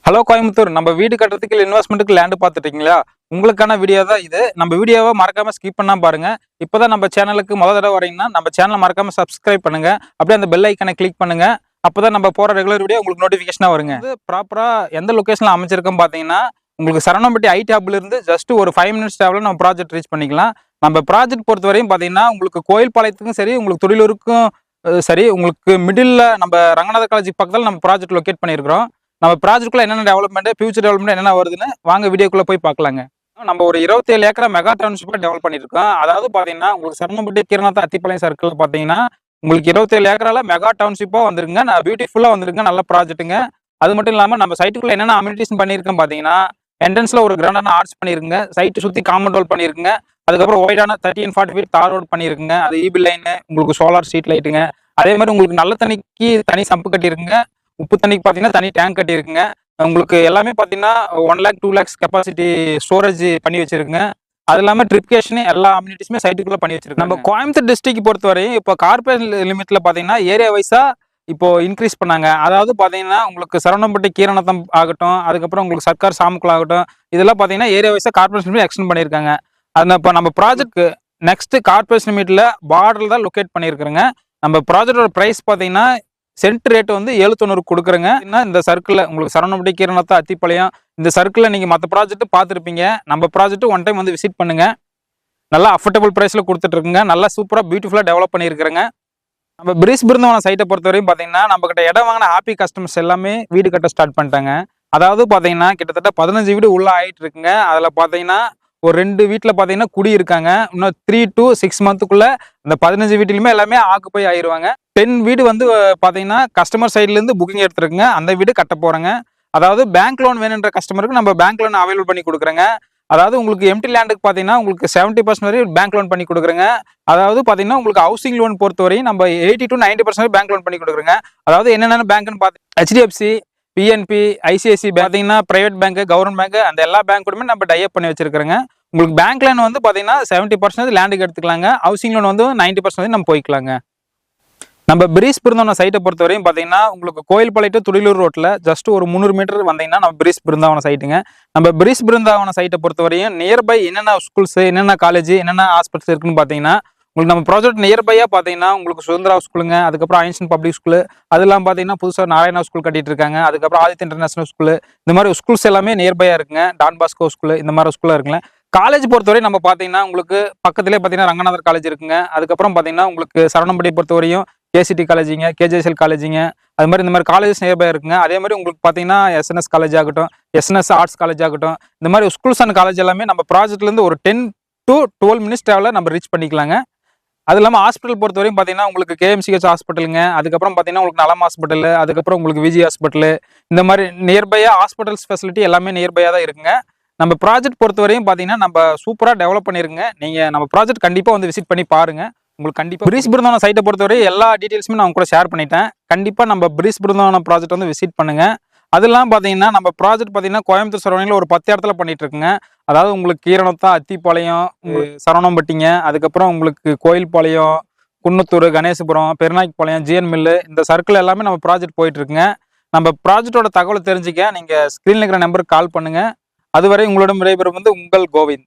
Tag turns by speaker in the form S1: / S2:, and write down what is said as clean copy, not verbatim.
S1: Hello Coimbatore, நம்ம வீடு கட்டுறதுக்கு இன்வெஸ்ட்மெண்ட்டுக்கு லேண்ட் பார்த்துட்டீங்களா? உங்களுக்கான வீடியோ தான் இது. நம்ம வீடியோவை மறக்காம ஸ்கிப் பண்ணாம பாருங்க. இப்போதான் நம்ம சேனலுக்கு முதல் தடவை வரீங்கன்னா நம்ம சேனலை மறக்காம சப்ஸ்கிரைப் பண்ணுங்க. அப்படியே அந்த பெல் ஐக்கனை கிளிக் பண்ணுங்க. அப்போதான் நம்ம போற ரெகுலர் வீடியோ உங்களுக்கு நோட்டிஃபிகேஷனா வருங்க. இது ப்ராப்பரா எந்த லொகேஷன்ல அமைச்சிருக்கோம் பார்த்தீங்கன்னா, உங்களுக்கு சரவணம்பட்டி ஐடிஹப்ல இருந்து ஜஸ்ட் ஒரு 5 மினிட்ஸ் டிராவல்ல நம்ம ப்ராஜெக்ட் ரீச் பண்ணிக்கலாம். நம்ம ப்ராஜெக்ட் பொறுத்தவரையும் பார்த்தீங்கன்னா, உங்களுக்கு கோயில்பாளையத்துக்கும் சரி, உங்களுக்கு துடிலூருக்கும் சரி, உங்களுக்கு மிடில்ல நம்ம ரங்கநாதர் காலேஜ் பக்கத்தில் நம்ம ப்ராஜெக்ட் லொகேட் பண்ணியிருக்கிறோம். நம்ம ப்ராஜெக்ட்ல என்னென்ன டெவலப்மெண்ட், ஃபியூச்சர் டெவலப்மெண்ட் என்னென்ன வருதுன்னு வாங்க வீடியோக்குள்ள போய் பார்க்கலாங்க. நம்ம ஒரு 27 ஏக்கரா மெகா டவுன்ஷிப்பா டெவலப் பண்ணியிருக்கோம். அதாவது பாத்தீங்கன்னா, உங்களுக்கு சரவணம்பட்டி கீரநாத்த அத்திப்பாளையம் சர்க்கிள் பாத்தீங்கன்னா, உங்களுக்கு 27 ஏக்கரால மெகா டவுன்ஷிப்பா வந்துருங்க. பியூட்டிஃபுல்லா வந்துருங்க. நல்ல ப்ராஜெக்ட்டுங்க. அது மட்டும் இல்லாம நம்ம சைட்டுக்குள்ள என்னென்ன அம்யூனிட்டிஸ் பண்ணியிருக்கோம் பாத்தீங்கன்னா, என்ட்ரன்ஸ்ல ஒரு கிராண்டான ஆர்ச் பண்ணிருக்குங்க. சைட்டு சுத்தி காம்பவுண்ட் வால் பண்ணிருக்குங்க. அதுக்கப்புறம் ஒய்டான 30 and 40 ஃபீட் தார் ரோடு பண்ணிருக்குங்க. அது ஈபி லைன், உங்களுக்கு சோலார் ஸ்ட்ரீட் லைட்டுங்க. அதே மாதிரி உங்களுக்கு நல்ல தண்ணிக்கு தனி சம்பு கட்டியிருக்குங்க. உப்பு தண்ணிக்கு பார்த்தீங்கன்னா தனி டேங்க் கட்டியிருக்குங்க. உங்களுக்கு எல்லாமே பார்த்தீங்கன்னா 1 லேக் 2 லேக்ஸ் கெப்பாசிட்டி ஸ்டோரேஜ் பண்ணி வச்சிருக்குங்க. அது இல்லாமல் ட்ரிப்கேஷன் எல்லா அம்யூனிட்டிஸுமே சைட்டுக்குள்ள பண்ணி வச்சிருக்கோம். நம்ம கோயம்புத்தூர் டிஸ்ட்ரிக்ட் பொறுத்தவரையும் இப்போ கார்பரேட் லிமிட்ல பார்த்தீங்கன்னா ஏரியா வைஸா இப்போ இன்க்ரீஸ் பண்ணாங்க. அதாவது பார்த்தீங்கன்னா உங்களுக்கு சரவணம்பட்டி கீரநத்தம் ஆகட்டும், அதுக்கப்புறம் உங்களுக்கு சர்க்கார் சாமுக்குள் ஆகட்டும், இதெல்லாம் பார்த்தீங்கன்னா ஏரியா வைஸா கார்பரேஷன் எக்ஸ்டெண்ட் பண்ணியிருக்காங்க. அது இப்போ நம்ம ப்ராஜெக்ட் நெக்ஸ்ட் கார்பரேஷன் லிமிட்ல பார்டர் தான் லொக்கேட் பண்ணியிருக்கிறோங்க. நம்ம ப்ராஜெக்டோட பிரைஸ் பார்த்தீங்கன்னா சென்ட் ரேட் வந்து 790 கொடுக்குறேங்க. இந்த சர்க்கிளில் உங்களுக்கு சரவணம்பட்டி கீரநத்த அத்திப்பாளையம் இந்த சர்க்கிளில் நீங்கள் மற்ற ப்ராஜெக்ட் பார்த்துருப்பீங்க. நம்ம ப்ராஜெக்ட் ஒன் டைம் வந்து விசிட் பண்ணுங்க. நல்லா அஃபோர்டபுள் ப்ரைஸில் கொடுத்துட்டு இருக்குங்க. நல்லா சூப்பராக பியூட்டிஃபுல்லாக டெவலப் பண்ணியிருக்கிறேங்க. நம்ம பிரிஸ் பிருந்தாவனம் சைட்டை பொறுத்தவரையும் பார்த்தீங்கன்னா, நம்ம கிட்ட இடம் வாங்கின ஹாப்பி கஸ்டமர்ஸ் எல்லாமே வீடு கட்ட ஸ்டார்ட் பண்ணிட்டாங்க. அதாவது பார்த்தீங்கன்னா கிட்டத்தட்ட 15 வீடு உள்ள ஆயிட்டு இருக்குங்க. அதில் பார்த்தீங்கன்னா ஒரு 2 வீட்டில் பார்த்தீங்கன்னா குடி இருக்காங்க. இன்னும் 3 to 6 மந்த்துக்குள்ள அந்த 15 வீட்டிலுமே எல்லாமே ஆக்குப்பை ஆயிடுவாங்க. 10 வீடு வந்து பார்த்தீங்கன்னா கஸ்டமர் சைட்லேருந்து புக்கிங் எடுத்துருக்குங்க. அந்த வீடு கட்ட போகிறேங்க. அதாவது பேங்க் லோன் வேணுன்ற கஸ்டமருக்கு நம்ம பேங்க் லோன் அவைலபிள் பண்ணி கொடுக்குறேங்க. அதாவது உங்களுக்கு எம்டி லேண்டுக்கு பார்த்தீங்கன்னா உங்களுக்கு 70% வரை பேங்க் லோன் பண்ணி கொடுக்குறேங்க. அதாவது பார்த்தீங்கன்னா உங்களுக்கு ஹவுசிங் லோன் பொறுத்தவரையும் நம்ம 80 to 90% பேங்க் லோன் பண்ணி கொடுக்குறேங்க. அதாவது என்னென்ன பேங்க்னு பார்த்து HDFC, PNP, ICICI பார்த்தீங்கன்னா பிரைவேட் பேங்க், கவர்மெண்ட் பேங்க் அந்த எல்லா பேங்க்கூடமே நம்ம டைப் பண்ணி வச்சிருக்கிறோங்க. உங்களுக்கு பேங்க் லோன் வந்து பார்த்தீங்கன்னா 70% லேண்டுக்கு எடுத்துக்கலாங்க. ஹவுசிங் லோன் வந்து 90% நம்ம போய்க்கலாங்க. நம்ம பிரிஸ் பிருந்தாவனம் சைட்டை பொறுத்தவரையும் பார்த்தீங்கன்னா உங்களுக்கு கோயில்பாளையம் துடிலூர் ரோட்டில் ஜஸ்ட் ஒரு 300 மீட்டர் வந்தீங்கன்னா நம்ம பிரிஸ் பிருந்தாவனம் சைட்டுங்க. நம்ம பிரிஸ் பிருந்தாவனம் சைட்டை பொறுத்தவரையும் நியர்பை என்னென்ன ஸ்கூல்ஸ், என்னென்ன காலேஜ், என்னென்ன ஹாஸ்பிட்டல்ஸ் இருக்குன்னு பார்த்தீங்கன்னா உங்களுக்கு நம்ம ப்ராஜெக்ட் நியர்பையாக பார்த்தீங்கன்னா உங்களுக்கு சுதந்திரா ஸ்கூலுங்க, அதுக்கப்புறம் ஐன்ஸ்டன் பப்ளிக் ஸ்கூலு, அதெல்லாம் பார்த்தீங்கன்னா புதுசாக நாராயணா ஸ்கூல் கட்டிட்டு இருக்காங்க. அதுக்கப்புறம் ஆதித்ய இன்டர்நேஷனல் ஸ்கூலு, இந்த மாதிரி ஸ்கூல்ஸ் எல்லாமே நியர்பையாக இருக்குங்க. டான் பாஸ்கோ ஸ்கூலு இந்த மாதிரி ஸ்கூலாக இருக்குங்க. காலேஜ் பொறுத்தவரை நம்ம பார்த்தீங்கன்னா உங்களுக்கு பக்கத்திலே பார்த்தீங்கன்னா ரங்கநாதர் காலேஜ் இருக்குங்க. அதுக்கப்புறம் பார்த்தீங்கன்னா உங்களுக்கு சரவணம்பட்டி பொறுத்தவரையும் கேசிடி காலேஜிங்க, கேஜேஎஸ்எல் காலேஜிங்க, அது மாதிரி இந்த மாதிரி காலேஜஸ் நியர்பை இருக்குங்க. அதே மாதிரி உங்களுக்கு பார்த்தீங்கன்னா SNS காலேஜ் ஆகட்டும், SNS ஆர்ட்ஸ் காலேஜ் ஆகட்டும், இந்த மாதிரி ஸ்கூல்ஸ் அண்ட் காலேஜ் எல்லாமே நம்ம ப்ராஜெக்ட்லேருந்து ஒரு 10 to 12 மினிட்ஸ் டிராவலில் நம்ம ரீச் பண்ணிக்கலாங்க. அது இல்லாமல் ஹாஸ்பிட்டல் பொறுத்தவரையும் பார்த்தீங்கன்னா உங்களுக்கு KMCH ஹாஸ்பிட்டலுங்க, அதுக்கப்புறம் பார்த்தீங்கன்னா உங்களுக்கு நலம் ஹாஸ்பிட்டல், அதுக்கப்புறம் உங்களுக்கு விஜி ஹாஸ்பிட்டல், இந்த மாதிரி நியர்பையாக ஹாஸ்பிட்டல்ஸ் ஃபெசிலிட்டி எல்லாமே நியர்பையாக தான் இருக்குங்க. நம்ம ப்ராஜெக்ட் பொறுத்தவரையும் பார்த்தீங்கன்னா நம்ம சூப்பராக டெவலப் பண்ணிருங்க. நீங்கள் நம்ம ப்ராஜெக்ட் கண்டிப்பாக வந்து விசிட் பண்ணி பாருங்க. உங்களுக்கு கண்டிப்பாக பிரிஸ் பிருந்தாவனம் சைட்டை பொறுத்தவரை எல்லா டீட்டெயில்ஸுமே நான் கூட ஷேர் பண்ணிட்டேன். கண்டிப்பாக நம்ம பிரிஸ் பிருந்தாவனம் ப்ராஜெக்ட் வந்து விசிட் பண்ணுங்க. அதெல்லாம் பார்த்தீங்கன்னா நம்ம ப்ராஜெக்ட் பார்த்தீங்கன்னா கோயம்புத்தூர் சரௌண்டிங்கில் ஒரு 10 இடத்துல பண்ணிட்டு இருக்குங்க. அதாவது உங்களுக்கு கீரநத்தம், அத்திப்பாளையம், சரவணம்பட்டிங்க, அதுக்கப்புறம் உங்களுக்கு கோயில்பாளையம், குன்னத்தூர், கணேசபுரம், பெருநாய்க்குப்பாளையம், GN மில்லு இந்த சர்க்கிள் எல்லாமே நம்ம ப்ராஜெக்ட் போயிட்டு இருக்குங்க. நம்ம ப்ராஜெக்டோட தகவலை தெரிஞ்சுக்க நீங்கள் ஸ்க்ரீனில் இருக்கிற நம்பருக்கு கால் பண்ணுங்க. அதுவரை உங்களிடம் விடைபெறும் வந்து உங்கள் கோவிந்த்.